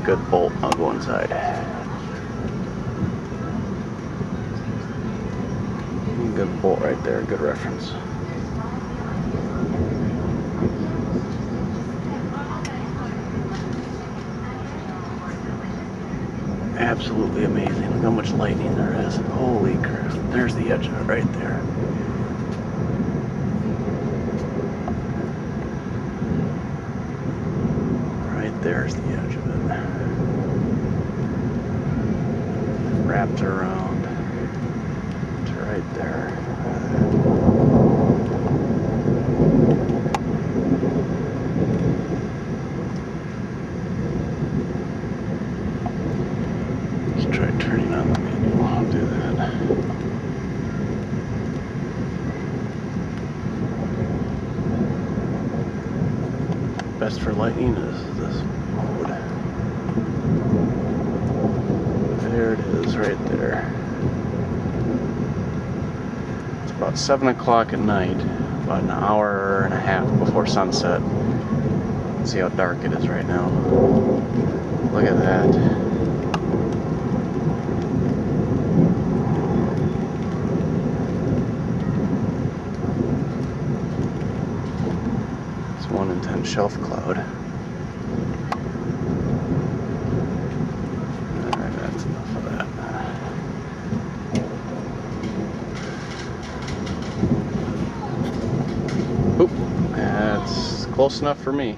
good bolt. I'll go inside. Good bolt right there, good reference. Absolutely amazing. Look how much lightning there is. Holy crap. There's the edge of it right there. Right there's the edge of it. Wrapped around to right there. Let's try turning on the manual. I'll do that. Best for lightning is this mode. There it is, right there. It's about 7 o'clock at night, about an hour and a half before sunset. See how dark it is right now. Look at that. It's 1 in 10 shelf cloud. Alright, that's enough of that. Oop, that's close enough for me.